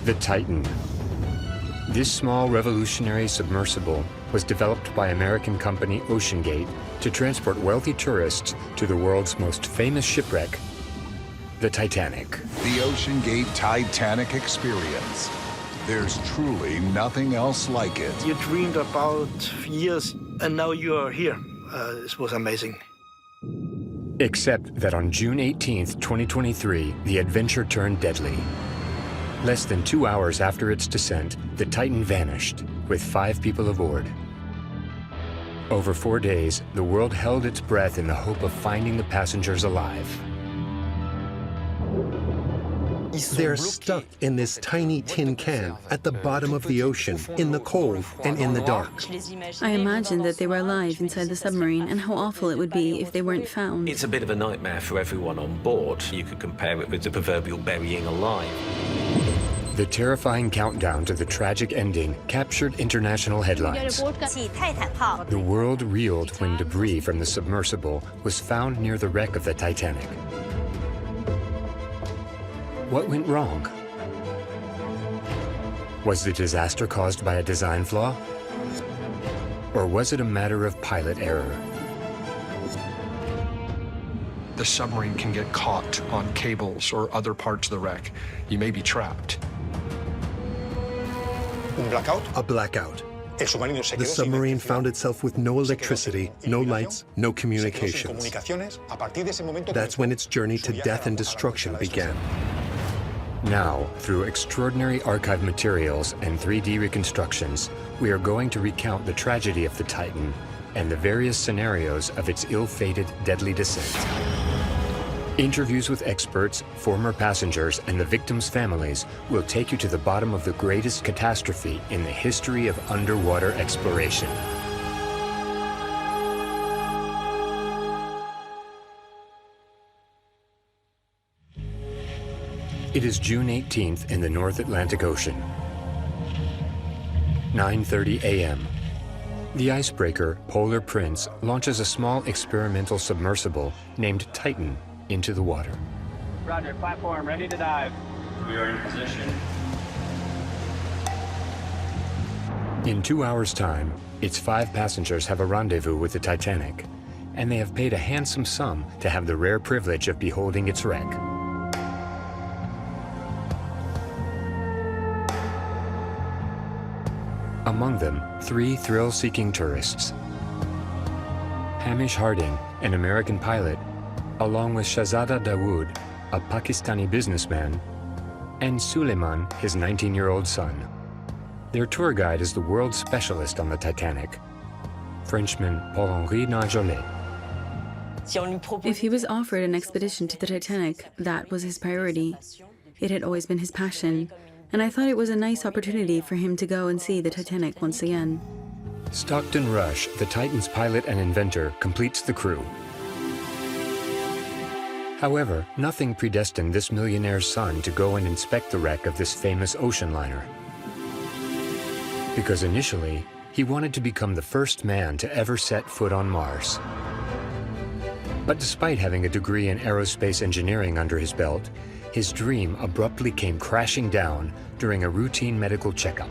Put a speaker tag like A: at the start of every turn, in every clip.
A: The Titan. This small revolutionary submersible was developed by American company OceanGate to transport wealthy tourists to the world's most famous shipwreck, the Titanic.
B: The OceanGate Titanic experience. There's truly nothing else like it.
C: You dreamed about years, and now you are here. This was amazing.
A: Except that on June 18th, 2023, the adventure turned deadly. Less than 2 hours after its descent, the Titan vanished, with 5 people aboard. Over 4 days, the world held its breath in the hope of finding the passengers alive.
D: They're stuck in this tiny tin can at the bottom of the ocean, in the cold and in the dark.
E: I imagined that they were alive inside the submarine and how awful it would be if they weren't found.
F: It's a bit of a nightmare for everyone on board. You could compare it with the proverbial burying alive.
A: The terrifying countdown to the tragic ending captured international headlines. The world reeled when debris from the submersible was found near the wreck of the Titanic. What went wrong? Was the disaster caused by a design flaw? Or was it a matter of pilot error?
G: The submarine can get caught on cables or other parts of the wreck. You may be trapped.
D: A blackout. The submarine found itself with no electricity, no lights, no communications. That's when its journey to death and destruction began.
A: Now, through extraordinary archive materials and 3D reconstructions, we are going to recount the tragedy of the Titan and the various scenarios of its ill-fated, deadly descent. Interviews with experts, former passengers, and the victims' families will take you to the bottom of the greatest catastrophe in the history of underwater exploration. It is June 18th in the North Atlantic Ocean. 9:30 a.m. The icebreaker Polar Prince launches a small experimental submersible named Titan into the water.
H: Roger, platform ready to dive. We are in position.
A: In 2 hours' time, its 5 passengers have a rendezvous with the Titanic, and they have paid a handsome sum to have the rare privilege of beholding its wreck. Among them, 3 thrill-seeking tourists. Hamish Harding, an American pilot, along with Shahzada Dawood, a Pakistani businessman, and Suleiman, his 19-year-old son. Their tour guide is the world specialist on the Titanic, Frenchman Paul-Henri Narjolet.
E: If he was offered an expedition to the Titanic, that was his priority. It had always been his passion, and I thought it was a nice opportunity for him to go and see the Titanic once again.
A: Stockton Rush, the Titan's pilot and inventor, completes the crew. However, nothing predestined this millionaire's son to go and inspect the wreck of this famous ocean liner. Because initially, he wanted to become the first man to ever set foot on Mars. But despite having a degree in aerospace engineering under his belt, his dream abruptly came crashing down during a routine medical checkup.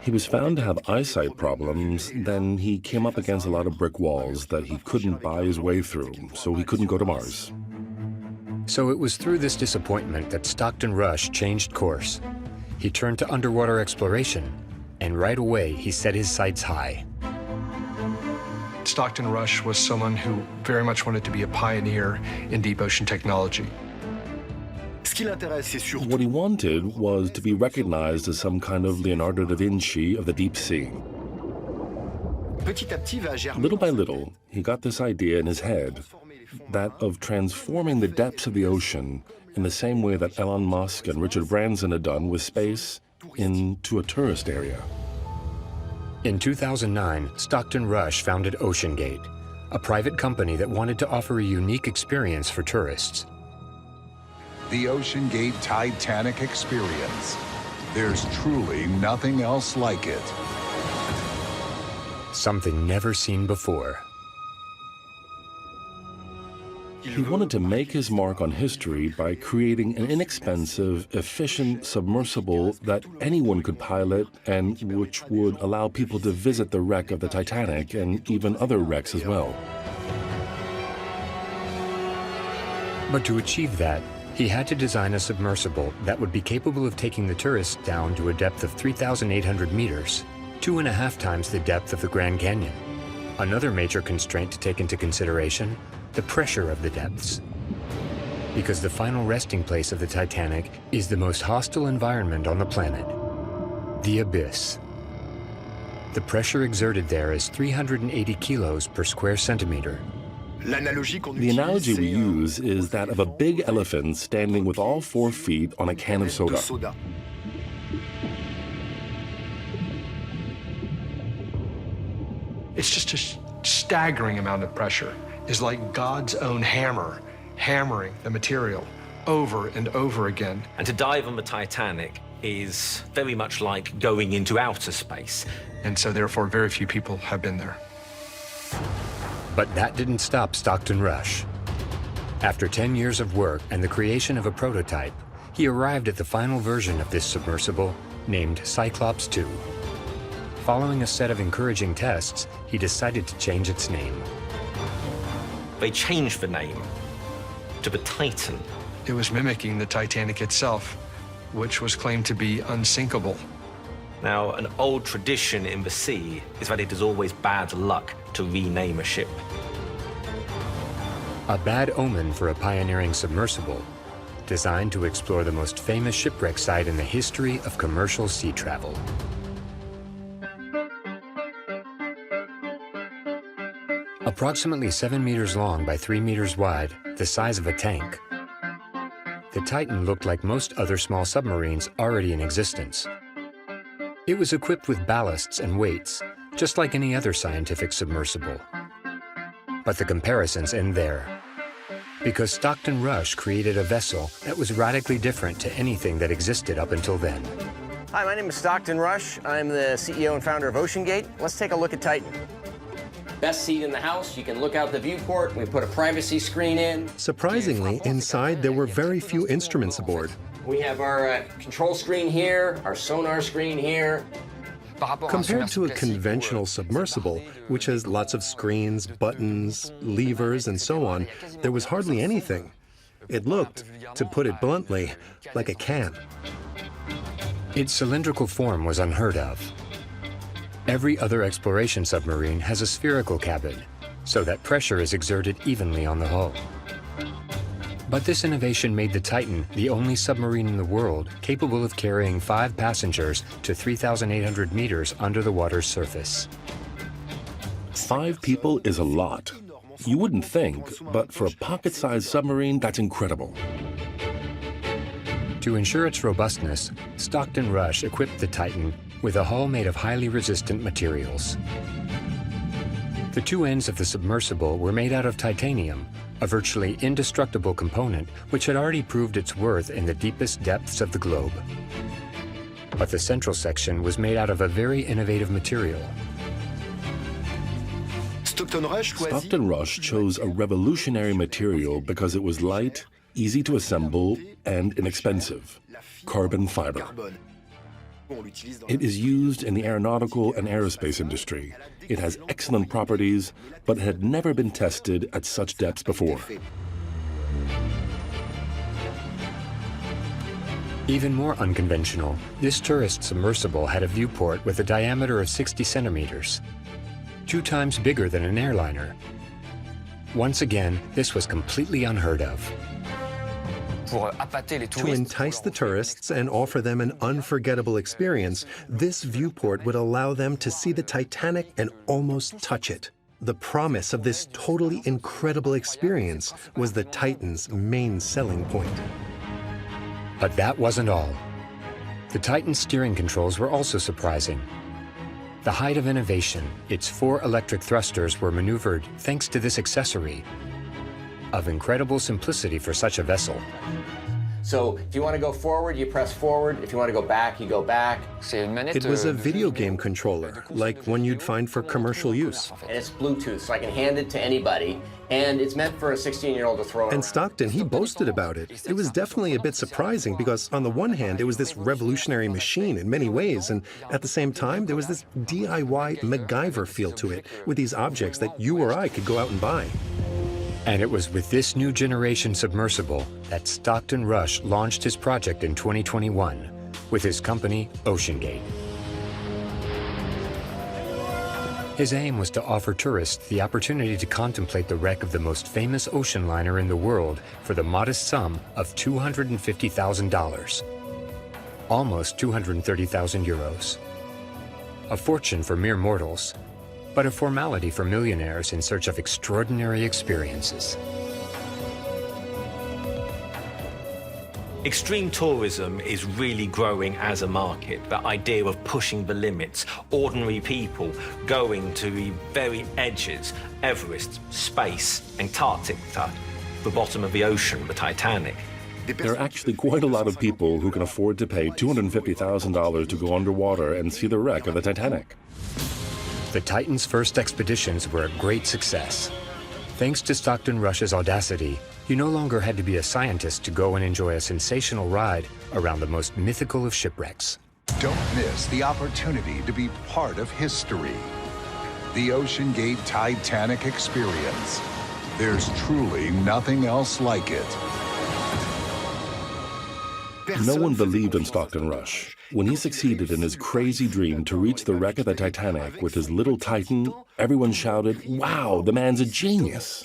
I: He was found to have eyesight problems. Then he came up against a lot of brick walls that he couldn't buy his way through, so he couldn't go to Mars.
A: So it was through this disappointment that Stockton Rush changed course. He turned to underwater exploration, and right away he set his sights high.
G: Stockton Rush was someone who very much wanted to be a pioneer in deep ocean technology.
I: What he wanted was to be recognized as some kind of Leonardo da Vinci of the deep sea. Little by little, he got this idea in his head, that of transforming the depths of the ocean in the same way that Elon Musk and Richard Branson had done with space into a tourist area.
A: In 2009, Stockton Rush founded OceanGate, a private company that wanted to offer a unique experience for tourists.
B: The OceanGate Titanic experience. There's truly nothing else like it.
A: Something never seen before.
I: He wanted to make his mark on history by creating an inexpensive, efficient submersible that anyone could pilot and which would allow people to visit the wreck of the Titanic and even other wrecks as well.
A: But to achieve that, he had to design a submersible that would be capable of taking the tourists down to a depth of 3,800 meters, 2.5 times the depth of the Grand Canyon. Another major constraint to take into consideration, the pressure of the depths. Because the final resting place of the Titanic is the most hostile environment on the planet, the abyss. The pressure exerted there is 380 kilos per square centimeter.
I: The analogy we use is that of a big elephant standing with all 4 feet on a can of soda.
G: It's just a staggering amount of pressure. It's like God's own hammer, hammering the material over and over again.
F: And to dive on the Titanic is very much like going into outer space.
G: And so therefore very few people have been there.
A: But that didn't stop Stockton Rush. After 10 years of work and the creation of a prototype, he arrived at the final version of this submersible, named Cyclops II. Following a set of encouraging tests, he decided to change its name.
F: They changed the name to the Titan.
G: It was mimicking the Titanic itself, which was claimed to be unsinkable.
F: Now, an old tradition in the sea is that it is always bad luck to rename a ship.
A: A bad omen for a pioneering submersible, designed to explore the most famous shipwreck site in the history of commercial sea travel. Approximately 7 meters long by 3 meters wide, the size of a tank, the Titan looked like most other small submarines already in existence. It was equipped with ballasts and weights, just like any other scientific submersible. But the comparisons end there, because Stockton Rush created a vessel that was radically different to anything that existed up until then.
J: Hi, my name is Stockton Rush. I'm the CEO and founder of OceanGate. Let's take a look at Titan. Best seat in the house. You can look out the viewport. We put a privacy screen in.
D: Surprisingly, inside there were very few instruments aboard.
J: We have our control screen here, our sonar screen here.
D: Compared to a conventional submersible, which has lots of screens, buttons, levers, and so on, there was hardly anything. It looked, to put it bluntly, like a can.
A: Its cylindrical form was unheard of. Every other exploration submarine has a spherical cabin, so that pressure is exerted evenly on the hull. But this innovation made the Titan the only submarine in the world capable of carrying 5 passengers to 3,800 meters under the water's surface.
I: 5 people is a lot. You wouldn't think, but for a pocket-sized submarine, that's incredible.
A: To ensure its robustness, Stockton Rush equipped the Titan with a hull made of highly resistant materials. The 2 ends of the submersible were made out of titanium, a virtually indestructible component which had already proved its worth in the deepest depths of the globe. But the central section was made out of a very innovative material.
I: Stockton Rush chose a revolutionary material because it was light, easy to assemble, and inexpensive: carbon fiber. It is used in the aeronautical and aerospace industry. It has excellent properties, but had never been tested at such depths before.
A: Even more unconventional, this tourist submersible had a viewport with a diameter of 60 centimeters, 2 times bigger than an airliner. Once again, this was completely unheard of.
D: To entice the tourists and offer them an unforgettable experience, this viewport would allow them to see the Titanic and almost touch it. The promise of this totally incredible experience was the Titan's main selling point.
A: But that wasn't all. The Titan's steering controls were also surprising. The height of innovation, its 4 electric thrusters were maneuvered thanks to this accessory, of incredible simplicity for such a vessel.
J: So if you want to go forward, you press forward. If you want to go back, you go back.
D: It was a video game controller, like one you'd find for commercial use.
J: And it's Bluetooth, so I can hand it to anybody. And it's meant for a 16-year-old to throw around.
D: And Stockton, he boasted about it. It was definitely a bit surprising because on the one hand, it was this revolutionary machine in many ways, and at the same time, there was this DIY MacGyver feel to it, with these objects that you or I could go out and buy.
A: And it was with this new generation submersible that Stockton Rush launched his project in 2021 with his company, OceanGate. His aim was to offer tourists the opportunity to contemplate the wreck of the most famous ocean liner in the world for the modest sum of $250,000, almost 230,000 euros. A fortune for mere mortals, but a formality for millionaires in search of extraordinary experiences.
F: Extreme tourism is really growing as a market. The idea of pushing the limits, ordinary people going to the very edges, Everest, space, Antarctica, the bottom of the ocean, the Titanic.
I: There are actually quite a lot of people who can afford to pay $250,000 to go underwater and see the wreck of the Titanic.
A: The Titan's first expeditions were a great success. Thanks to Stockton Rush's audacity, you no longer had to be a scientist to go and enjoy a sensational ride around the most mythical of shipwrecks.
B: Don't miss the opportunity to be part of history. The OceanGate Titanic experience. There's truly nothing else like it.
I: No one believed in Stockton Rush. When he succeeded in his crazy dream to reach the wreck of the Titanic with his little Titan, everyone shouted, "Wow, the man's a genius!"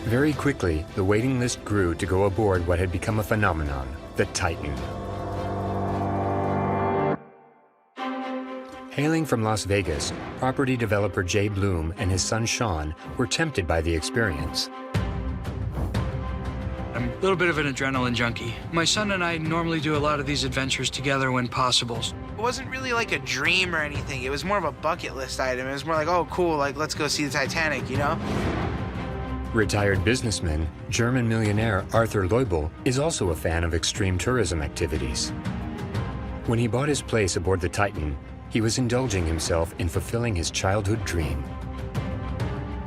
A: Very quickly, the waiting list grew to go aboard what had become a phenomenon, the Titan. Hailing from Las Vegas, property developer Jay Bloom and his son Sean were tempted by the experience.
K: I'm a little bit of an adrenaline junkie. My son and I normally do a lot of these adventures together when possible.
L: It wasn't really like a dream or anything. It was more of a bucket list item. It was more like, oh, cool, like, let's go see the Titanic, you know?
A: Retired businessman, German millionaire Arthur Leubel is also a fan of extreme tourism activities. When he bought his place aboard the Titan, he was indulging himself in fulfilling his childhood dream.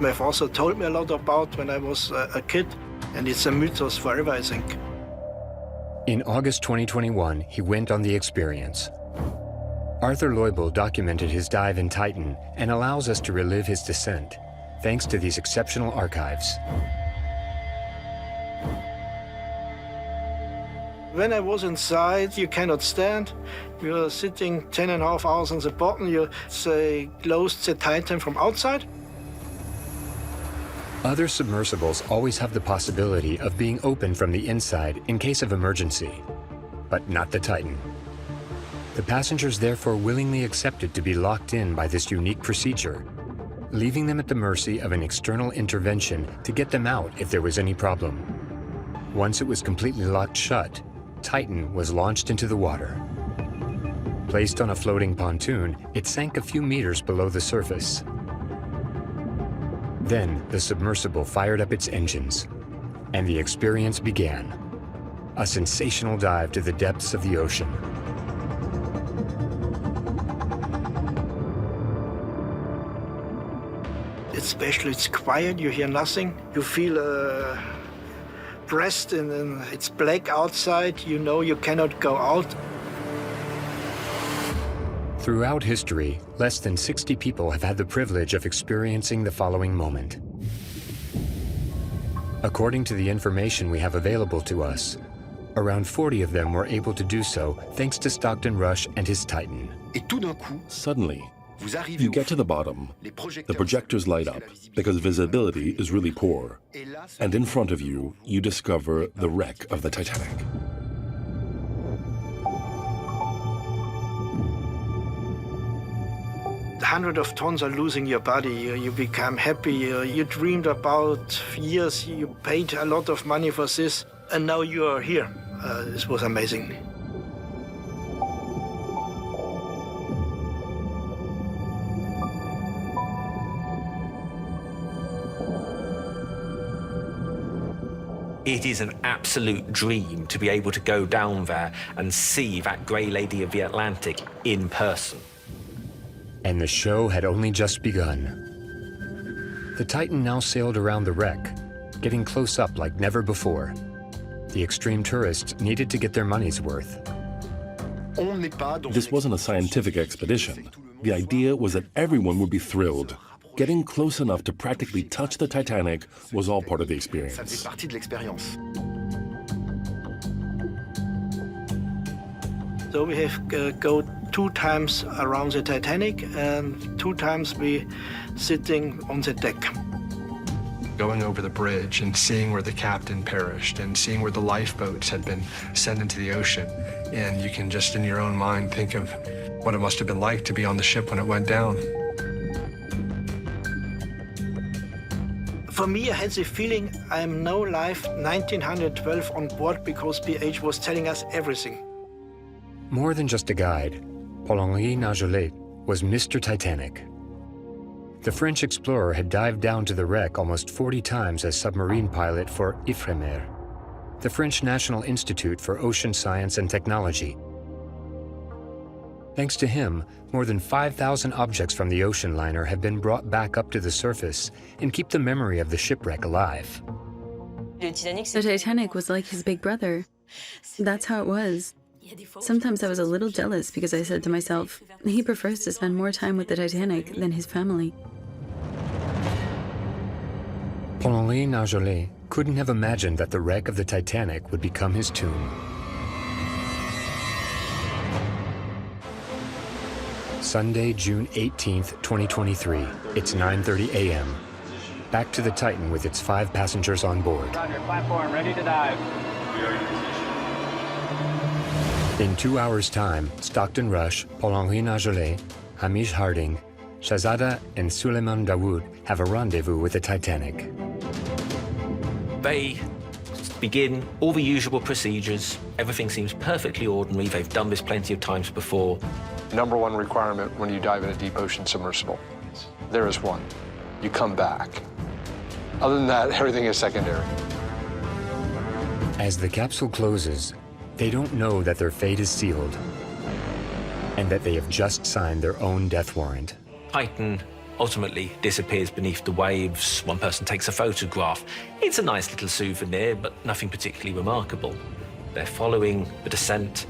C: They've also told me a lot about when I was a kid, and it's a mythos forever, I think.
A: In August 2021, he went on the experience. Arthur Leubel documented his dive in Titan and allows us to relive his descent, thanks to these exceptional archives.
C: When I was inside, you cannot stand. You're sitting 10.5 hours on the bottom. You say, close the Titan from outside.
A: Other submersibles always have the possibility of being opened from the inside in case of emergency, but not the Titan. The passengers therefore willingly accepted to be locked in by this unique procedure, leaving them at the mercy of an external intervention to get them out if there was any problem. Once it was completely locked shut, Titan was launched into the water. Placed on a floating pontoon, it sank a few meters below the surface. Then the submersible fired up its engines, and the experience began. A sensational dive to the depths of the ocean.
C: It's special, it's quiet, you hear nothing. You feel pressed and it's black outside, you know you cannot go out.
A: Throughout history, less than 60 people have had the privilege of experiencing the following moment. According to the information we have available to us, around 40 of them were able to do so thanks to Stockton Rush and his Titan.
I: Suddenly, you get to the bottom, the projectors light up because visibility is really poor, and in front of you, you discover the wreck of the Titanic.
C: Hundreds of tons are losing your body. You become happy. You dreamed about years. You paid a lot of money for this, and now you are here. This was amazing.
F: It is an absolute dream to be able to go down there and see that Grey Lady of the Atlantic in person.
A: And the show had only just begun. The Titan now sailed around the wreck, getting close up like never before. The extreme tourists needed to get their money's worth.
I: This wasn't a scientific expedition. The idea was that everyone would be thrilled. Getting close enough to practically touch the Titanic was all part of the experience.
C: So we have go 2 times around the Titanic, and 2 times we sitting on the deck.
G: Going over the bridge and seeing where the captain perished and seeing where the lifeboats had been sent into the ocean. And you can just in your own mind think of what it must have been like to be on the ship when it went down.
C: For me, I had the feeling I am now live 1912 on board because PH was telling us everything.
A: More than just a guide, Paul-Henri Nargeolet was Mr. Titanic. The French explorer had dived down to the wreck almost 40 times as submarine pilot for Ifremer, the French National Institute for Ocean Science and Technology. Thanks to him, more than 5,000 objects from the ocean liner have been brought back up to the surface and keep the memory of the shipwreck alive.
E: The Titanic was like his big brother. That's how it was. Sometimes I was a little jealous because I said to myself, he prefers to spend more time with the Titanic than his family.
A: Paul-Henri Nargeolet couldn't have imagined that the wreck of the Titanic would become his tomb. Sunday, June 18th, 2023. It's 9:30 a.m. Back to the Titan with its 5 passengers on board.
H: Roger, platform, ready to dive.
A: In 2 hours' time, Stockton Rush, Paul-Henri Nargeolet, Hamish Harding, Shahzada, and Suleiman Dawood have a rendezvous with the Titanic.
F: They begin all the usual procedures. Everything seems perfectly ordinary. They've done this plenty of times before.
G: Number 1 requirement when you dive in a deep ocean submersible. There is one. You come back. Other than that, everything is secondary.
A: As the capsule closes, they don't know that their fate is sealed and that they have just signed their own death warrant.
F: Titan ultimately disappears beneath the waves. One person takes a photograph. It's a nice little souvenir, but nothing particularly remarkable. They're following the descent.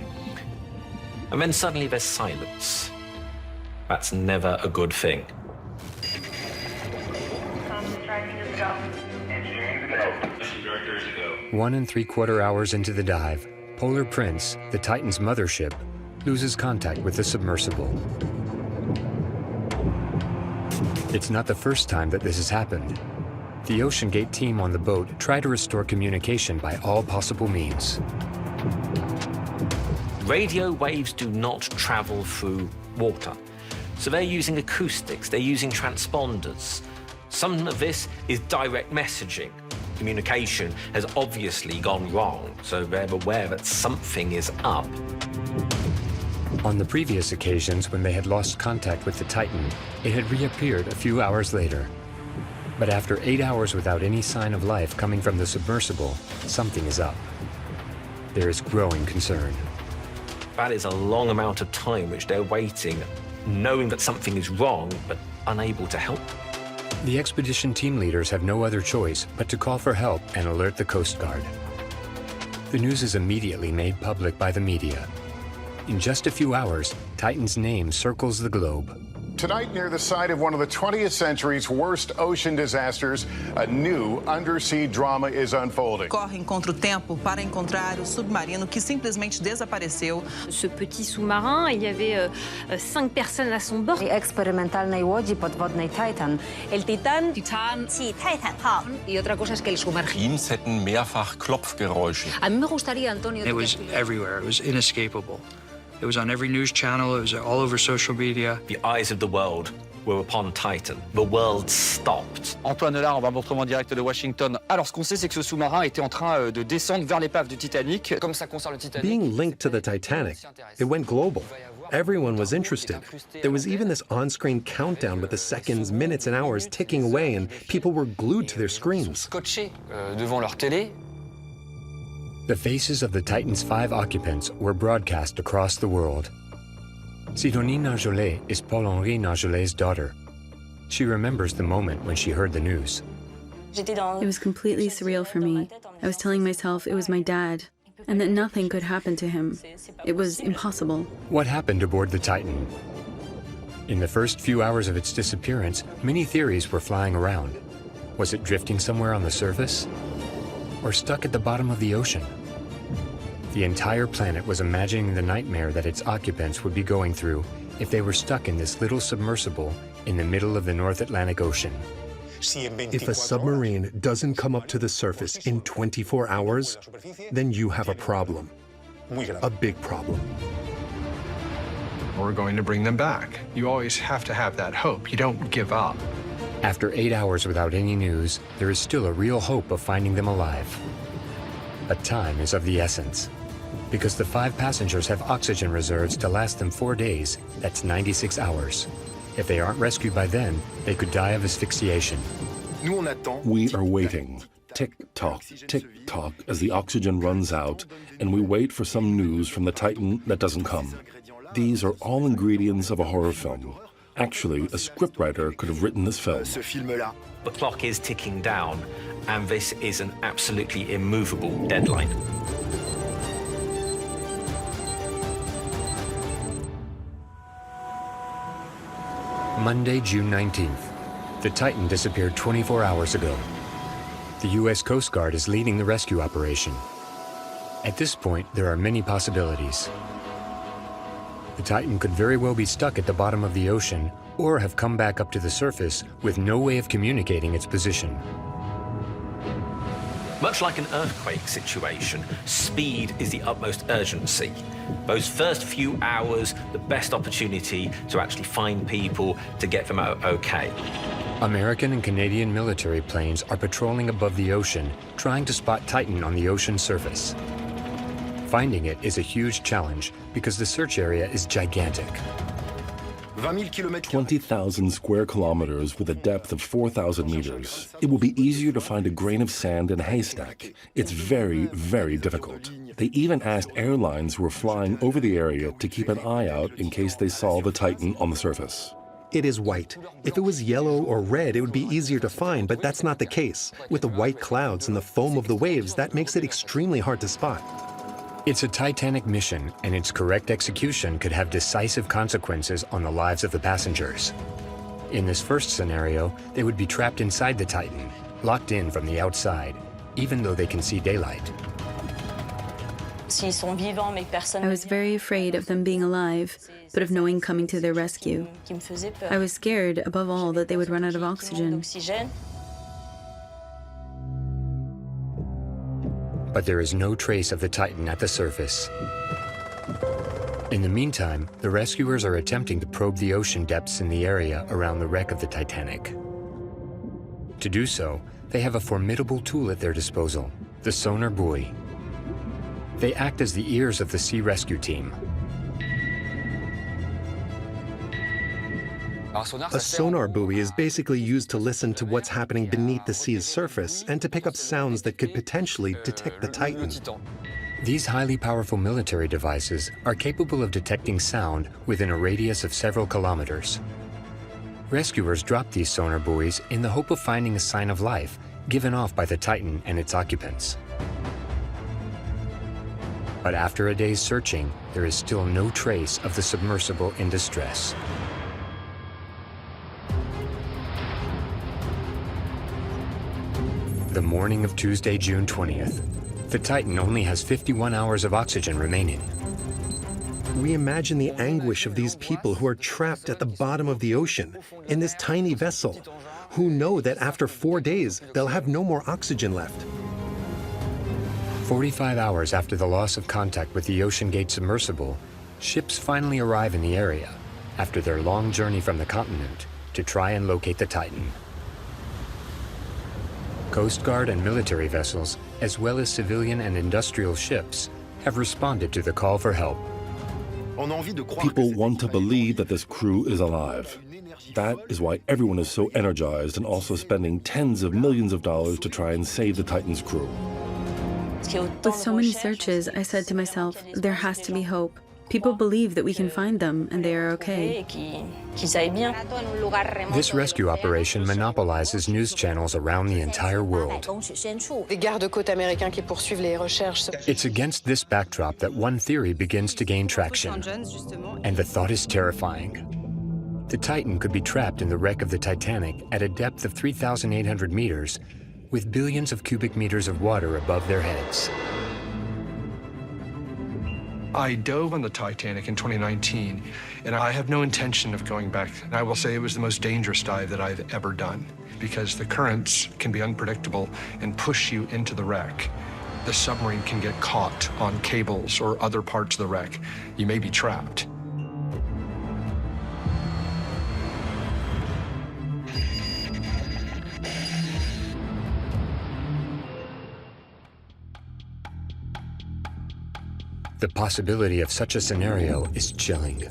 F: And then suddenly there's silence. That's never a good thing.
A: 1 3/4 hours into the dive, Polar Prince, the Titan's mothership, loses contact with the submersible. It's not the first time that this has happened. The OceanGate team on the boat tried to restore communication by all possible means.
F: Radio waves do not travel through water. So they're using acoustics, they're using transponders. Some of this is direct messaging. Communication has obviously gone wrong, so they're aware that something is up.
A: On the previous occasions when they had lost contact with the Titan, it had reappeared a few hours later. But after 8 hours without any sign of life coming from the submersible, something is up. There is growing concern.
F: That is a long amount of time which they're waiting, knowing that something is wrong, but unable to help.
A: The expedition team leaders have no other choice but to call for help and alert the Coast Guard. The news is immediately made public by the media. In just a few hours, Titan's name circles the globe.
M: Tonight, near the site of one of the 20th century's worst ocean disasters, a new undersea drama is unfolding.
N: Correm contra o tempo para encontrar o submarino que simplesmente desapareceu.
O: Ce petit sous-marin, il y avait 5 personnes à son bord.
P: Eksperymentalnej łodzi podwodnej Titan.
O: El Titan, sí, Titan. Y otra cosa es que el sumergible.
Q: Teams hätten mehrfach Klopfgeräusche.
O: A mí me gustaría, Antonio.
K: It was everywhere. It was inescapable. It was on every news channel. It was all over social media.
F: The eyes of the world were upon Titan. The world stopped.
R: Antoine Lard, en rapportement direct de Washington. Alors, ce qu'on sait, c'est que ce sous-marin était en train de descendre vers l'épave du Titanic. Comme ça concerne le Titanic.
D: Being linked to the Titanic, it went global. Everyone was interested. There was even this on-screen countdown with the seconds, minutes, and hours ticking away, and people were glued to their screens.
R: Scotchés devant leur télé.
A: The faces of the Titan's 5 occupants were broadcast across the world. Sidonie Narjolet is Paul-Henri Narjolet's daughter. She remembers the moment when she heard the news.
E: It was completely surreal for me. I was telling myself it was my dad, and that nothing could happen to him. It was impossible.
A: What happened aboard the Titan? In the first few hours of its disappearance, many theories were flying around. Was it drifting somewhere on the surface? Or stuck at the bottom of the ocean? The entire planet was imagining the nightmare that its occupants would be going through if they were stuck in this little submersible in the middle of the North Atlantic Ocean.
D: If a submarine doesn't come up to the surface in 24 hours, then you have a problem. A big problem.
G: We're going to bring them back. You always have to have that hope. You don't give up.
A: After 8 hours without any news, there is still a real hope of finding them alive. But time is of the essence, because the 5 passengers have oxygen reserves to last them 4 days. That's 96 hours. If they aren't rescued by then, they could die of asphyxiation.
I: We are waiting, tick-tock, tick-tock, as the oxygen runs out, and we wait for some news from the Titan that doesn't come. These are all ingredients of a horror film. Actually, a scriptwriter could have written this film.
F: The clock is ticking down, and this is an absolutely immovable deadline.
A: Monday, June 19th. The Titan disappeared 24 hours ago. The U.S. Coast Guard is leading the rescue operation. At this point, there are many possibilities. The Titan could very well be stuck at the bottom of the ocean or have come back up to the surface with no way of communicating its position.
F: Much like an earthquake situation, speed is the utmost urgency. Those first few hours, the best opportunity to actually find people to get them out okay.
A: American and Canadian military planes are patrolling above the ocean, trying to spot Titan on the ocean surface. Finding it is a huge challenge because the search area is gigantic.
I: 20,000 square kilometers with a depth of 4,000 meters. It will be easier to find a grain of sand in a haystack. It's very, very difficult. They even asked airlines who were flying over the area to keep an eye out in case they saw the Titan on the surface.
D: It is white. If it was yellow or red, it would be easier to find, but that's not the case. With the white clouds and the foam of the waves, that makes it extremely hard to spot.
A: It's a titanic mission, and its correct execution could have decisive consequences on the lives of the passengers. In this first scenario, they would be trapped inside the Titan, locked in from the outside, even though they can see daylight.
E: I was very afraid of them being alive, but of no one coming to their rescue. I was scared, above all, that they would run out of oxygen.
A: But there is no trace of the Titan at the surface. In the meantime, the rescuers are attempting to probe the ocean depths in the area around the wreck of the Titanic. To do so, they have a formidable tool at their disposal, the sonar buoy. They act as the ears of the sea rescue team.
D: A sonar buoy is basically used to listen to what's happening beneath the sea's surface and to pick up sounds that could potentially detect the Titan.
A: These highly powerful military devices are capable of detecting sound within a radius of several kilometers. Rescuers drop these sonar buoys in the hope of finding a sign of life given off by the Titan and its occupants. But after a day's searching, there is still no trace of the submersible in distress. The morning of Tuesday, June 20th. The Titan only has 51 hours of oxygen remaining.
D: We imagine the anguish of these people who are trapped at the bottom of the ocean in this tiny vessel, who know that after 4 days, they'll have no more oxygen left.
A: 45 hours after the loss of contact with the OceanGate submersible, ships finally arrive in the area after their long journey from the continent to try and locate the Titan. Coast Guard and military vessels, as well as civilian and industrial ships, have responded to the call for help.
I: People want to believe that this crew is alive. That is why everyone is so energized and also spending tens of millions of dollars to try and save the Titan's crew.
E: With so many searches, I said to myself, there has to be hope. People believe that we can find them and they are okay.
A: This rescue operation monopolizes news channels around the entire world. It's against this backdrop that one theory begins to gain traction. And the thought is terrifying. The Titan could be trapped in the wreck of the Titanic at a depth of 3,800 meters, with billions of cubic meters of water above their heads.
G: I dove on the Titanic in 2019, and I have no intention of going back. And I will say it was the most dangerous dive that I've ever done, because the currents can be unpredictable and push you into the wreck. The submarine can get caught on cables or other parts of the wreck. You may be trapped.
A: The possibility of such a scenario is chilling.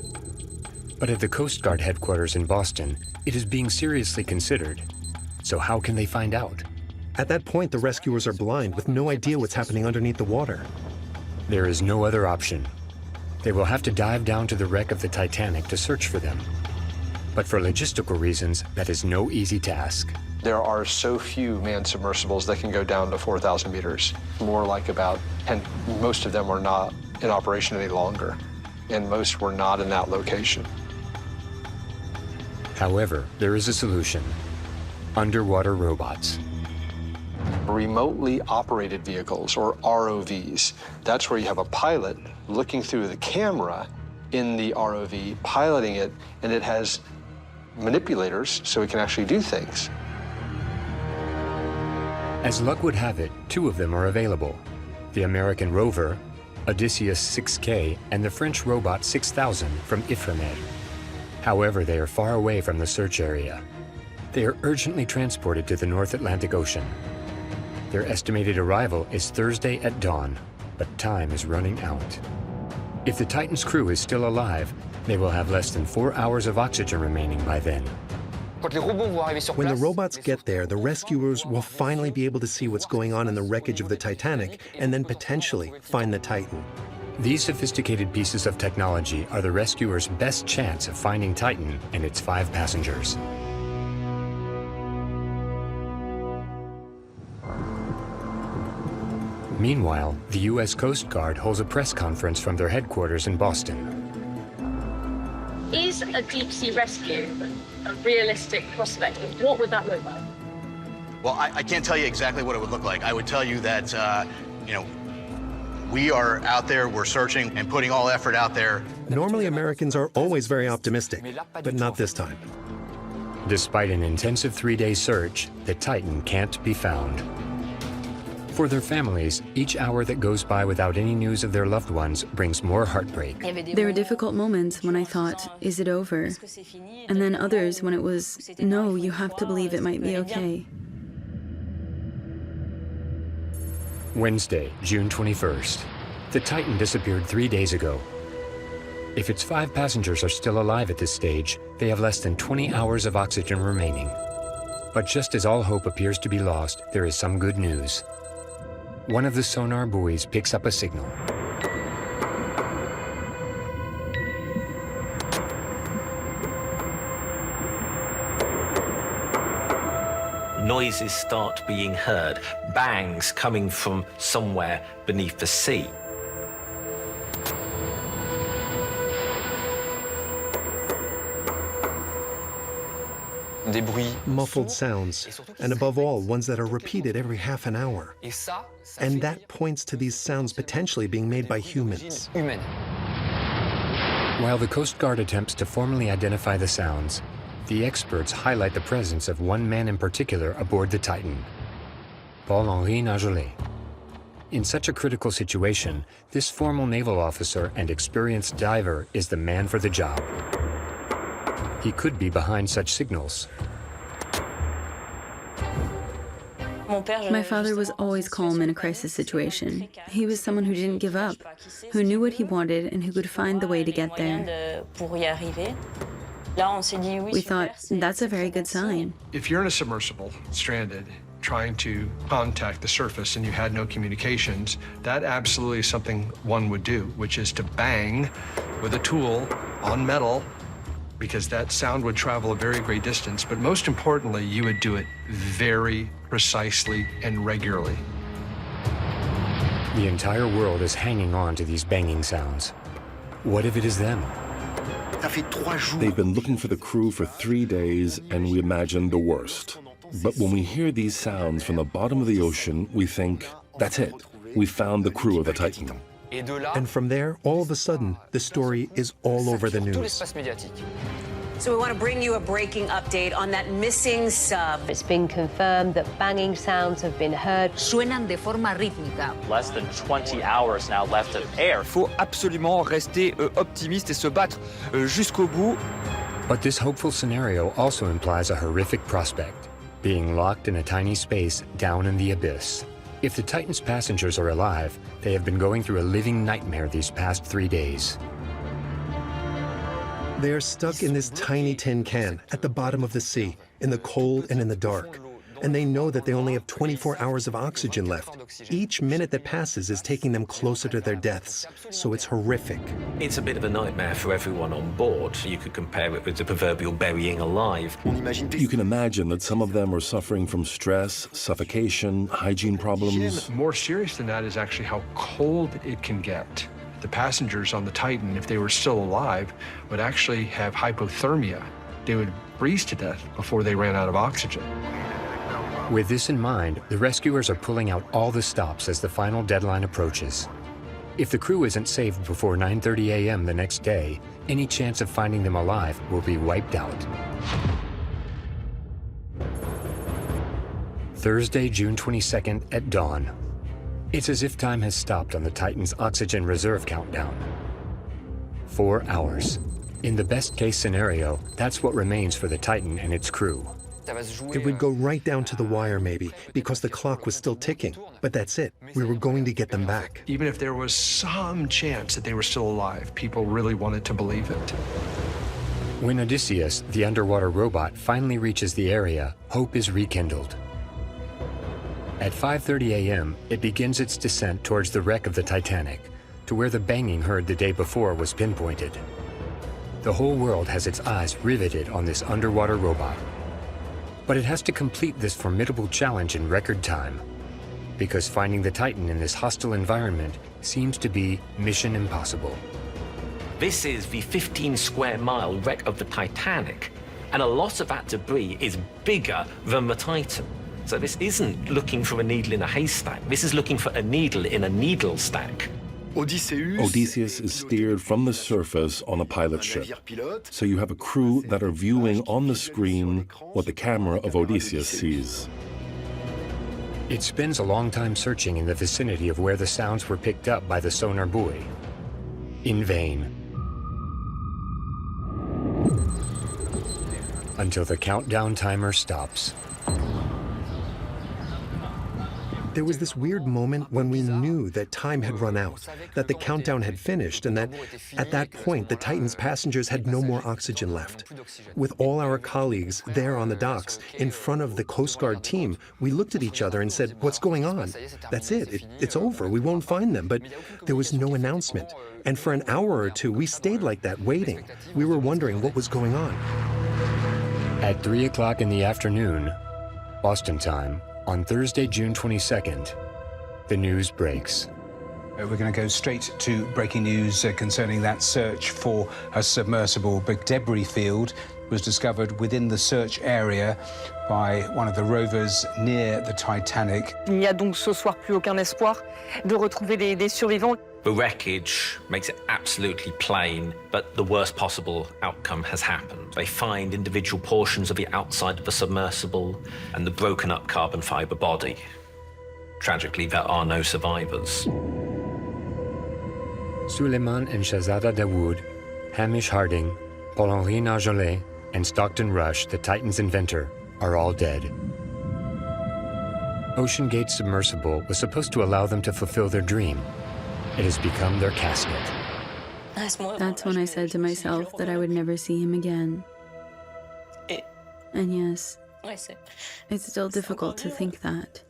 A: But at the Coast Guard headquarters in Boston, it is being seriously considered. So how can they find out?
D: At that point, the rescuers are blind with no idea what's happening underneath the water.
A: There is no other option. They will have to dive down to the wreck of the Titanic to search for them. But for logistical reasons, that is no easy task.
G: There are so few manned submersibles that can go down to 4,000 meters. More like about 10, most of them are not in operation any longer, and most were not in that location.
A: However, there is a solution: underwater robots.
G: Remotely operated vehicles, or ROVs. That's where you have a pilot looking through the camera in the ROV, piloting it, and it has manipulators so it can actually do things.
A: As luck would have it, two of them are available: the American rover, Odysseus 6K, and the French robot 6000 from Ifremer. However, they are far away from the search area. They are urgently transported to the North Atlantic Ocean. Their estimated arrival is Thursday at dawn, but time is running out. If the Titan's crew is still alive, they will have less than 4 hours of oxygen remaining by then.
D: When the robots get there, the rescuers will finally be able to see what's going on in the wreckage of the Titanic and then potentially find the Titan.
A: These sophisticated pieces of technology are the rescuers' best chance of finding Titan and its 5 passengers. Meanwhile, the U.S. Coast Guard holds a press conference from their headquarters in Boston.
S: Is a deep-sea rescue a realistic prospect? What would that look like?
T: Well, I can't tell you exactly what it would look like. I would tell you that, we are out there, we're searching and putting all effort out there.
D: Normally, Americans are always very optimistic, but not this time.
A: Despite an intensive 3-day search, the Titan can't be found. For their families, each hour that goes by without any news of their loved ones brings more heartbreak.
E: There were difficult moments when I thought, is it over? And then others when it was, no, you have to believe it might be okay.
A: Wednesday, June 21st. The Titan disappeared 3 days ago. If its 5 passengers are still alive at this stage, they have less than 20 hours of oxygen remaining. But just as all hope appears to be lost, there is some good news. One of the sonar buoys picks up a signal.
F: Noises start being heard, bangs coming from somewhere beneath the sea.
D: Muffled sounds, and above all, ones that are repeated every half an hour. And that points to these sounds potentially being made by humans.
A: While the Coast Guard attempts to formally identify the sounds, the experts highlight the presence of one man in particular aboard the Titan, Paul-Henri Nagelet. In such a critical situation, this formal naval officer and experienced diver is the man for the job. He could be behind such signals.
E: My father was always calm in a crisis situation. He was someone who didn't give up, who knew what he wanted and who could find the way to get there. We thought, that's a very good sign.
G: If you're in a submersible, stranded, trying to contact the surface and you had no communications, that absolutely is something one would do, which is to bang with a tool on metal, because that sound would travel a very great distance. But most importantly, you would do it very precisely and regularly.
A: The entire world is hanging on to these banging sounds. What if it is them?
I: They've been looking for the crew for 3 days, and we imagine the worst. But when we hear these sounds from the bottom of the ocean, we think, that's it. We found the crew of the Titan.
D: And from there, all of a sudden, the story is all over the news.
U: So we want to bring you a breaking update on that missing sub.
V: It's been confirmed that banging sounds have been heard.
O: Suenan de forma rítmica.
H: Less than 20 hours now left of air.
R: Faut absolument rester optimiste et se battre jusqu'au bout.
A: But this hopeful scenario also implies a horrific prospect, being locked in a tiny space down in the abyss. If the Titan's passengers are alive, they have been going through a living nightmare these past 3 days.
D: They are stuck in this tiny tin can at the bottom of the sea, in the cold and in the dark. And they know that they only have 24 hours of oxygen left. Each minute that passes is taking them closer to their deaths, so it's horrific.
F: It's a bit of a nightmare for everyone on board. You could compare it with the proverbial burying alive.
I: You can imagine that some of them are suffering from stress, suffocation, hygiene problems.
G: More serious than that is actually how cold it can get. The passengers on the Titan, if they were still alive, would actually have hypothermia. They would freeze to death before they ran out of oxygen.
A: With this in mind, the rescuers are pulling out all the stops as the final deadline approaches. If the crew isn't saved before 9:30 a.m. the next day, any chance of finding them alive will be wiped out. Thursday, June 22nd at dawn. It's as if time has stopped on the Titan's oxygen reserve countdown. 4 hours. In the best-case scenario, that's what remains for the Titan and its crew.
D: It would go right down to the wire, maybe, because the clock was still ticking. But that's it. We were going to get them back.
G: Even if there was some chance that they were still alive, people really wanted to believe it.
A: When Odysseus, the underwater robot, finally reaches the area, hope is rekindled. At 5:30 a.m., it begins its descent towards the wreck of the Titanic, to where the banging heard the day before was pinpointed. The whole world has its eyes riveted on this underwater robot. But it has to complete this formidable challenge in record time, because finding the Titan in this hostile environment seems to be mission impossible.
F: This is the 15-square-mile wreck of the Titanic, and a lot of that debris is bigger than the Titan. So this isn't looking for a needle in a haystack. This is looking for a needle in a needle stack.
I: Odysseus is steered from the surface on a pilot ship. So you have a crew that are viewing on the screen what the camera of Odysseus sees.
A: It spends a long time searching in the vicinity of where the sounds were picked up by the sonar buoy. In vain. Until the countdown timer stops.
D: There was this weird moment when we knew that time had run out, that the countdown had finished, and that at that point the Titan's passengers had no more oxygen left. With all our colleagues there on the docks, in front of the Coast Guard team, we looked at each other and said, "What's going on? That's it. It's over. We won't find them." But there was no announcement. And for an hour or two, we stayed like that, waiting. We were wondering what was going on.
A: At 3 o'clock in the afternoon, Boston time, on Thursday, June 22nd, the news breaks.
W: We're going to go straight to breaking news concerning that search for a submersible. Big debris field was discovered within the search area by one of the rovers near the Titanic.
X: Il n'y a donc ce soir plus aucun espoir de retrouver des survivants.
F: The wreckage makes it absolutely plain, but the worst possible outcome has happened. They find individual portions of the outside of the submersible and the broken up carbon fiber body. Tragically, there are no survivors.
A: Suleiman and Shahzada Dawood, Hamish Harding, Paul-Henri Narjolet, and Stockton Rush, the Titan's inventor, are all dead. Ocean Gate's submersible was supposed to allow them to fulfill their dream. It has become their casket.
E: That's when I said to myself that I would never see him again. And yes, It's still difficult to think that.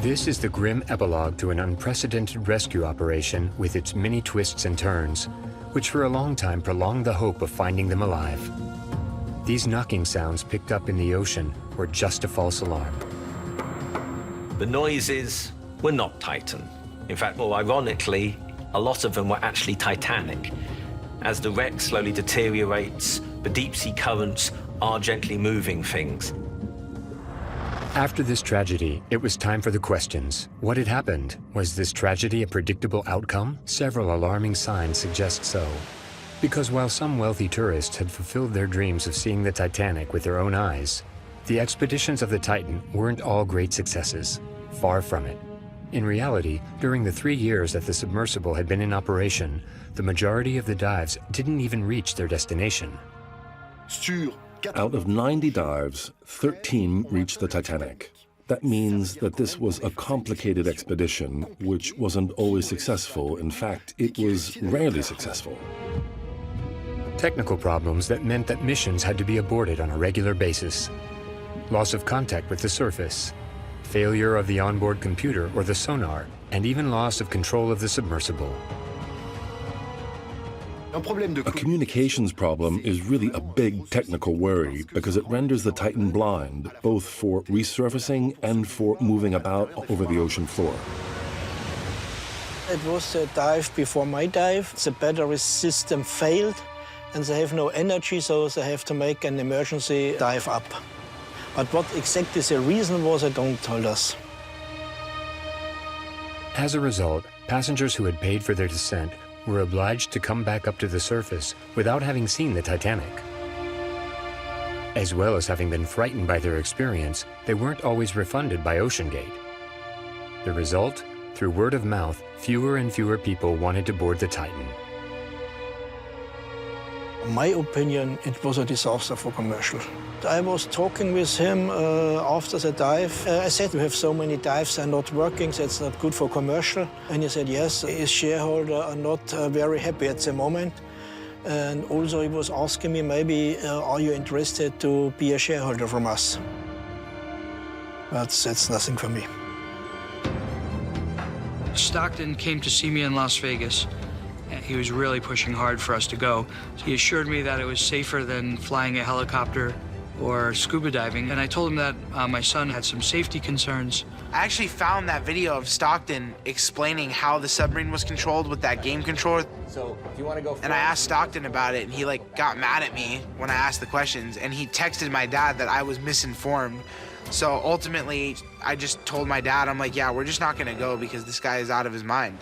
A: This is the grim epilogue to an unprecedented rescue operation with its many twists and turns, which for a long time prolonged the hope of finding them alive. These knocking sounds picked up in the ocean were just a false alarm.
F: The noises were not Titan. In fact, more ironically, a lot of them were actually Titanic. As the wreck slowly deteriorates, the deep-sea currents are gently moving things.
A: After this tragedy, it was time for the questions. What had happened? Was this tragedy a predictable outcome? Several alarming signs suggest so. Because while some wealthy tourists had fulfilled their dreams of seeing the Titanic with their own eyes, the expeditions of the Titan weren't all great successes. Far from it. In reality, during the 3 years that the submersible had been in operation, the majority of the dives didn't even reach their destination.
I: Out of 90 dives, 13 reached the Titanic. That means that this was a complicated expedition, which wasn't always successful. In fact, it was rarely successful.
A: Technical problems that meant that missions had to be aborted on a regular basis. Loss of contact with the surface, failure of the onboard computer or the sonar, and even loss of control of the submersible.
I: A communications problem is really a big technical worry because it renders the Titan blind, both for resurfacing and for moving about over the ocean floor.
B: It was a dive before my dive. The battery system failed, and they have no energy, so they have to make an emergency dive up. But what exactly the reason was, they don't tell us.
A: As a result, passengers who had paid for their descent were obliged to come back up to the surface without having seen the Titanic. As well as having been frightened by their experience, they weren't always refunded by OceanGate. The result? Through word of mouth, fewer and fewer people wanted to board the Titan.
B: In my opinion, it was a disaster for commercial. I was talking with him after the dive. I said, you have so many dives are not working, that's not good for commercial. And he said, yes, his shareholders are not very happy at the moment. And also he was asking me, maybe, are you interested to be a shareholder from us? But that's nothing for me.
K: Stockton came to see me in Las Vegas. He was really pushing hard for us to go. He assured me that it was safer than flying a helicopter or scuba diving, and I told him that my son had some safety concerns.
C: I actually found that video of Stockton explaining how the submarine was controlled with that game controller.
J: So, if you want to go
C: and I asked Stockton about it, and he got mad at me when I asked the questions, and he texted my dad that I was misinformed. So ultimately, I just told my dad, I'm like, yeah, we're just not gonna go because this guy is out of his mind.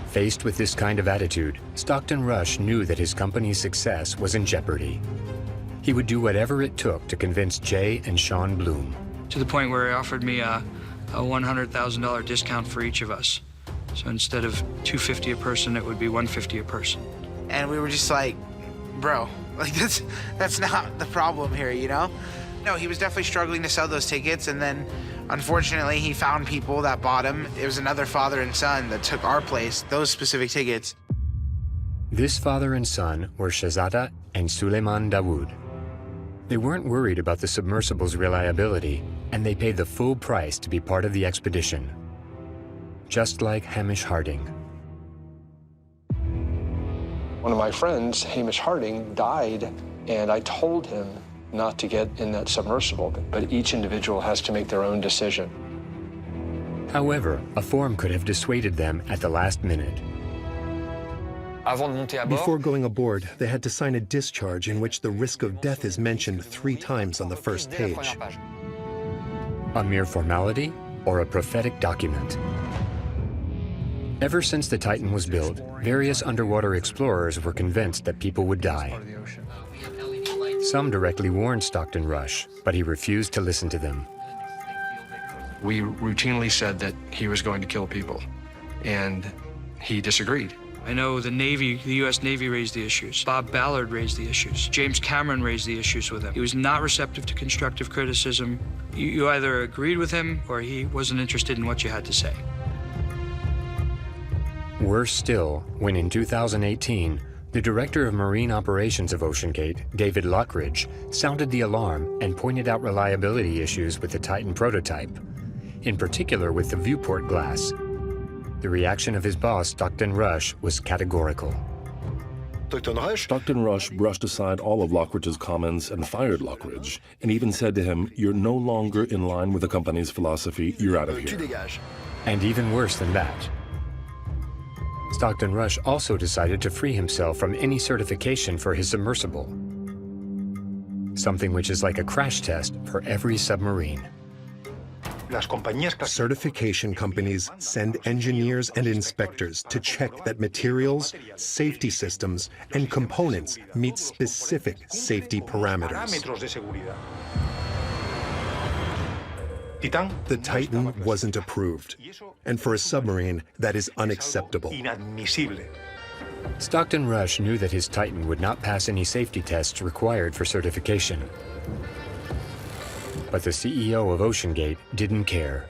A: Faced with this kind of attitude, Stockton Rush knew that his company's success was in jeopardy. He would do whatever it took to convince Jay and Sean Bloom.
K: To the point where he offered me a $100,000 discount for each of us. So instead of $250 a person, it would be $150 a person.
C: And we were just like, bro, like that's not the problem here, you know? No, he was definitely struggling to sell those tickets, and then unfortunately he found people that bought him. It was another father and son that took our place, those specific tickets.
A: This father and son were Shahzada and Suleiman Dawood. They weren't worried about the submersible's reliability, and they paid the full price to be part of the expedition. Just like Hamish Harding.
G: One of my friends, Hamish Harding, died, and I told him not to get in that submersible, but each individual has to make their own decision.
A: However, a form could have dissuaded them at the last minute.
D: Before going aboard, they had to sign a discharge in which the risk of death is mentioned 3 times on the first page.
A: A mere formality or a prophetic document? Ever since the Titan was built, various underwater explorers were convinced that people would die. Some directly warned Stockton Rush, but he refused to listen to them.
G: We routinely said that he was going to kill people, and he disagreed.
K: I know the Navy, the U.S. Navy raised the issues. Bob Ballard raised the issues. James Cameron raised the issues with him. He was not receptive to constructive criticism. You either agreed with him or he wasn't interested in what you had to say.
A: Worse still, when in 2018, the director of marine operations of OceanGate, David Lockridge, sounded the alarm and pointed out reliability issues with the Titan prototype, in particular with the viewport glass. The reaction of his boss, Stockton Rush, was categorical.
I: Stockton Rush brushed aside all of Lockridge's comments and fired Lockridge, and even said to him, "You're no longer in line with the company's philosophy. You're out of here."
A: And even worse than that, Stockton Rush also decided to free himself from any certification for his submersible, something which is like a crash test for every submarine.
D: Certification companies send engineers and inspectors to check that materials, safety systems, and components meet specific safety parameters. The Titan wasn't approved, and for a submarine, that is unacceptable.
A: Stockton Rush knew that his Titan would not pass any safety tests required for certification. But the CEO of OceanGate didn't care.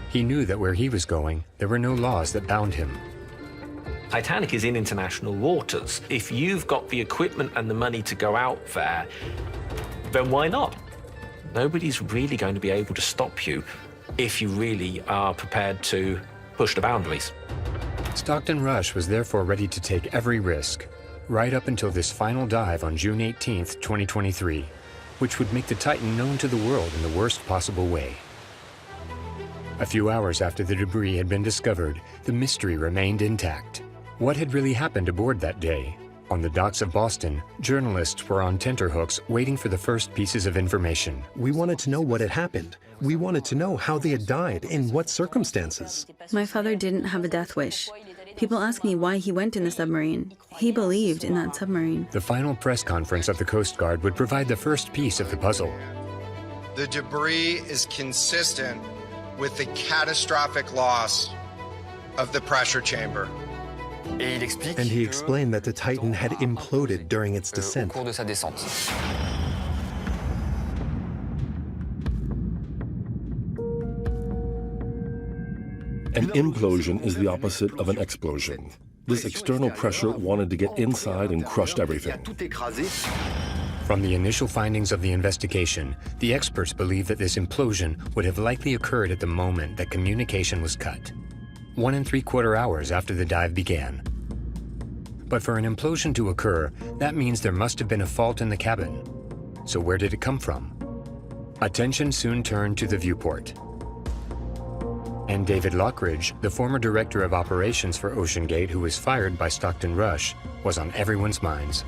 A: He knew that where he was going, there were no laws that bound him.
F: Titanic is in international waters. If you've got the equipment and the money to go out there, then why not? Nobody's really going to be able to stop you if you really are prepared to push the boundaries.
A: Stockton Rush was therefore ready to take every risk, right up until this final dive on June 18th, 2023, which would make the Titan known to the world in the worst possible way. A few hours after the debris had been discovered, the mystery remained intact. What had really happened aboard that day? On the docks of Boston, journalists were on tenterhooks waiting for the first pieces of information.
D: We wanted to know what had happened. We wanted to know how they had died, in what circumstances.
E: My father didn't have a death wish. People ask me why he went in the submarine. He believed in that submarine.
A: The final press conference of the Coast Guard would provide the first piece of the puzzle.
J: The debris is consistent with the catastrophic loss of the pressure chamber.
D: And he explained that the Titan had imploded during its descent.
I: An implosion is the opposite of an explosion. This external pressure wanted to get inside and crushed everything.
A: From the initial findings of the investigation, the experts believe that this implosion would have likely occurred at the moment that communication was cut, 1 3/4 hours after the dive began. But for an implosion to occur, that means there must have been a fault in the cabin. So where did it come from? Attention soon turned to the viewport. And David Lockridge, the former director of operations for OceanGate who was fired by Stockton Rush, was on everyone's minds.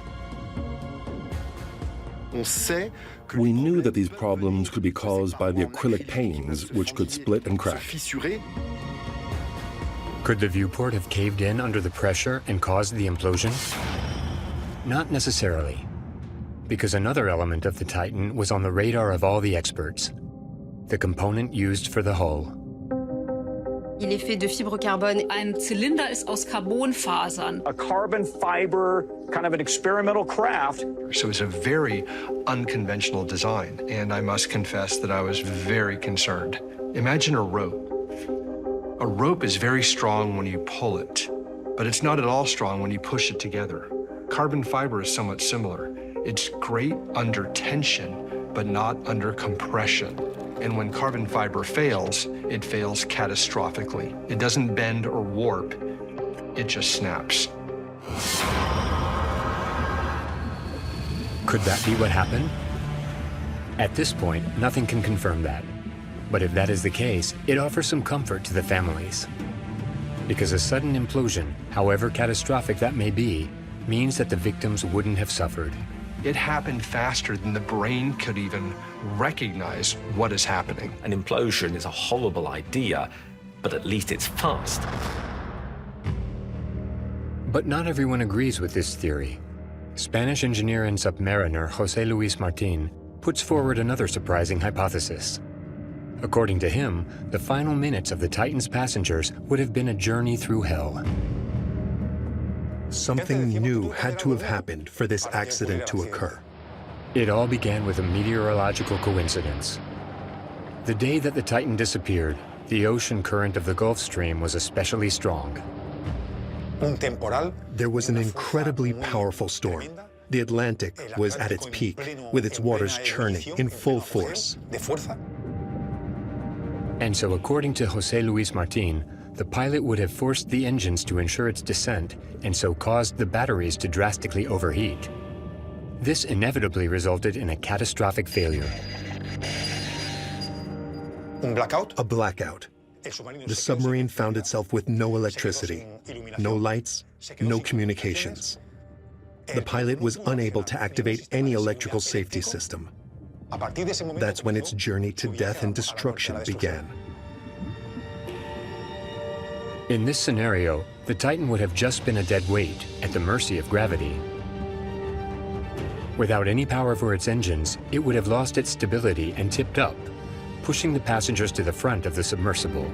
I: We knew that these problems could be caused by the acrylic panes, which could split and crack.
A: Could the viewport have caved in under the pressure and caused the implosion? Not necessarily, because another element of the Titan was on the radar of all the experts, the component used for the hull.
V: Il est fait de fibre carbone.
O: Ein Zylinder ist aus Carbonfasern.
H: A carbon fiber, kind of an experimental craft.
G: So it's a very unconventional design, and I must confess that I was very concerned. Imagine a rope. A rope is very strong when you pull it, but it's not at all strong when you push it together. Carbon fiber is somewhat similar. It's great under tension, but not under compression. And when carbon fiber fails, it fails catastrophically. It doesn't bend or warp, it just snaps.
A: Could that be what happened? At this point, nothing can confirm that. But if that is the case, it offers some comfort to the families. Because a sudden implosion, however catastrophic that may be, means that the victims wouldn't have suffered.
G: It happened faster than the brain could even recognize what is happening.
F: An implosion is a horrible idea, but at least it's fast.
A: But not everyone agrees with this theory. Spanish engineer and submariner José Luis Martín puts forward another surprising hypothesis. According to him, the final minutes of the Titan's passengers would have been a journey through hell.
D: Something new had to have happened for this accident to occur.
A: It all began with a meteorological coincidence. The day that the Titan disappeared, the ocean current of the Gulf Stream was especially strong.
D: There was an incredibly powerful storm. The Atlantic was at its peak, with its waters churning in full force.
A: And so, according to José Luis Martín, the pilot would have forced the engines to ensure its descent, and so caused the batteries to drastically overheat. This inevitably resulted in a catastrophic failure.
D: A blackout. The submarine found itself with no electricity, no lights, no communications. The pilot was unable to activate any electrical safety system. That's when its journey to death and destruction began.
A: In this scenario, the Titan would have just been a dead weight at the mercy of gravity. Without any power for its engines, it would have lost its stability and tipped up, pushing the passengers to the front of the submersible.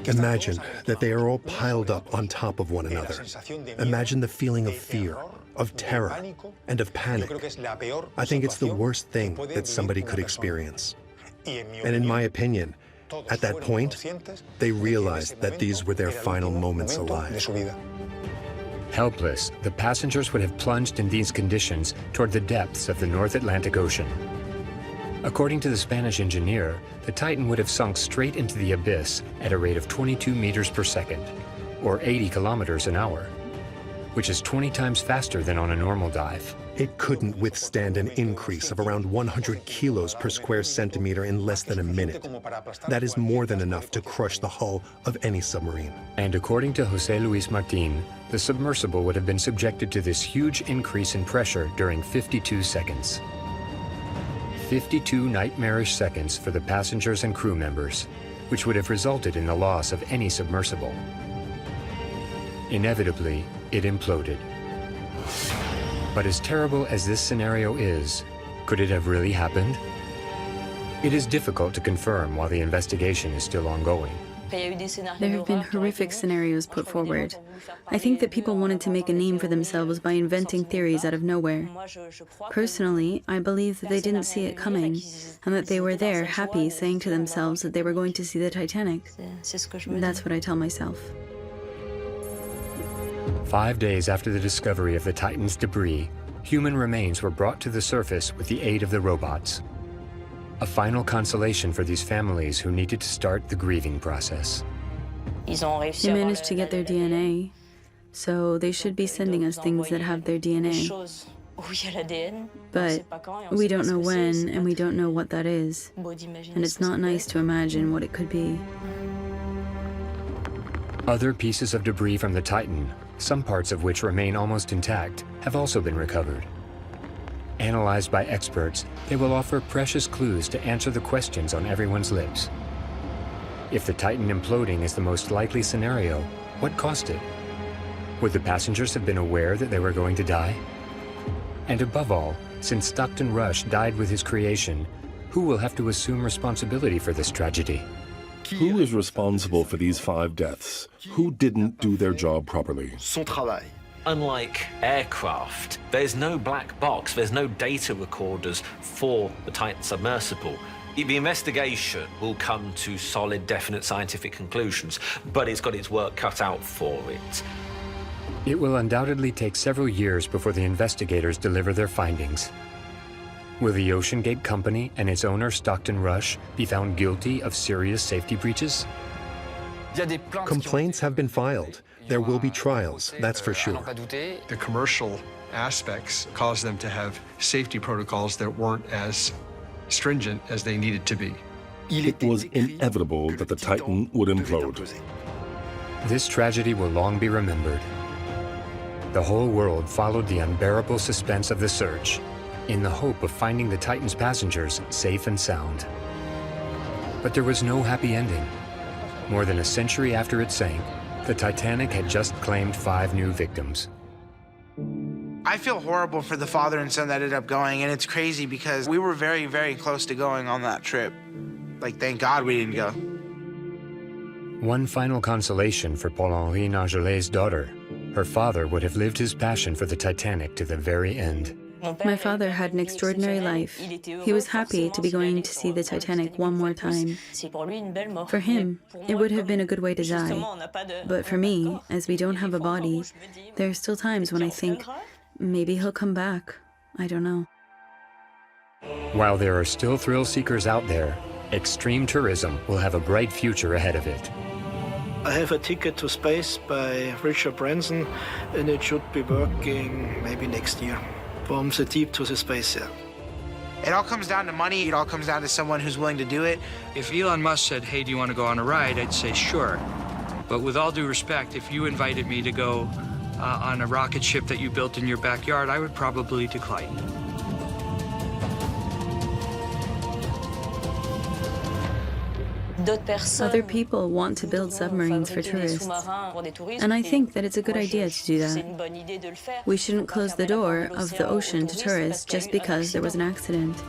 D: Imagine that they are all piled up on top of one another. Imagine the feeling of fear, of terror, and of panic. I think it's the worst thing that somebody could experience. And in my opinion, at that point, they realized that these were their final moments alive.
A: Helpless, the passengers would have plunged in these conditions toward the depths of the North Atlantic Ocean. According to the Spanish engineer, the Titan would have sunk straight into the abyss at a rate of 22 meters per second, or 80 kilometers an hour, which is 20 times faster than on a normal dive.
D: It couldn't withstand an increase of around 100 kilos per square centimeter in less than a minute. That is more than enough to crush the hull of any submarine.
A: And according to José Luis Martín, the submersible would have been subjected to this huge increase in pressure during 52 seconds. 52 nightmarish seconds for the passengers and crew members, which would have resulted in the loss of any submersible. Inevitably, it imploded. But as terrible as this scenario is, could it have really happened? It is difficult to confirm while the investigation is still ongoing.
E: There have been horrific scenarios put forward. I think that people wanted to make a name for themselves by inventing theories out of nowhere. Personally, I believe that they didn't see it coming, and that they were there, happy, saying to themselves that they were going to see the Titanic. That's what I tell myself.
A: 5 days after the discovery of the Titan's debris, human remains were brought to the surface with the aid of the robots. A final consolation for these families who needed to start the grieving process.
E: They managed to get their DNA, so they should be sending us things that have their DNA. But we don't know when, and we don't know what that is. And it's not nice to imagine what it could be.
A: Other pieces of debris from the Titan, some parts of which remain almost intact, have also been recovered. Analyzed by experts, they will offer precious clues to answer the questions on everyone's lips. If the Titan imploding is the most likely scenario, what caused it? Would the passengers have been aware that they were going to die? And above all, since Stockton Rush died with his creation, who will have to assume responsibility for this tragedy?
I: Who is responsible for these 5 deaths? Who didn't do their job properly?
T: Son travail.
F: Unlike aircraft, there's no black box, there's no data recorders for the Titan submersible. The investigation will come to solid, definite scientific conclusions, but it's got its work cut out for it.
A: It will undoubtedly take several years before the investigators deliver their findings. Will the OceanGate Company and its owner, Stockton Rush, be found guilty of serious safety breaches?
D: Complaints have been filed. There will be trials, that's for sure.
G: The commercial aspects caused them to have safety protocols that weren't as stringent as they needed to be.
I: It was inevitable that the Titan would implode.
A: This tragedy will long be remembered. The whole world followed the unbearable suspense of the search, in the hope of finding the Titan's passengers safe and sound. But there was no happy ending. More than a century after it sank, the Titanic had just claimed 5 new victims.
C: I feel horrible for the father and son that ended up going, and it's crazy because we were very, very close to going on that trip. Like, thank God we didn't go.
A: One final consolation for Paul-Henri Nargelet's daughter. Her father would have lived his passion for the Titanic to the very end.
E: My father had an extraordinary life. He was happy to be going to see the Titanic one more time. For him, it would have been a good way to die. But for me, as we don't have a body, there are still times when I think, maybe he'll come back. I don't know.
A: While there are still thrill seekers out there, extreme tourism will have a bright future ahead of it.
B: I have a ticket to space by Richard Branson, and it should be working maybe next year. From the deep to the space, yeah.
C: It all comes down to money. It all comes down to someone who's willing to do it.
K: If Elon Musk said, hey, do you want to go on a ride? I'd say sure. But with all due respect, if you invited me to go on a rocket ship that you built in your backyard, I would probably decline.
E: Other people want to build submarines for tourists, and I think that it's a good idea to do that. We shouldn't close the door of the ocean to tourists just because there was an accident.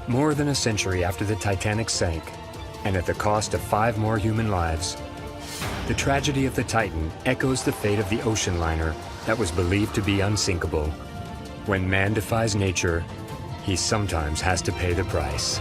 A: More than a century after the Titanic sank, and at the cost of 5 more human lives, the tragedy of the Titan echoes the fate of the ocean liner that was believed to be unsinkable. When man defies nature, he sometimes has to pay the price.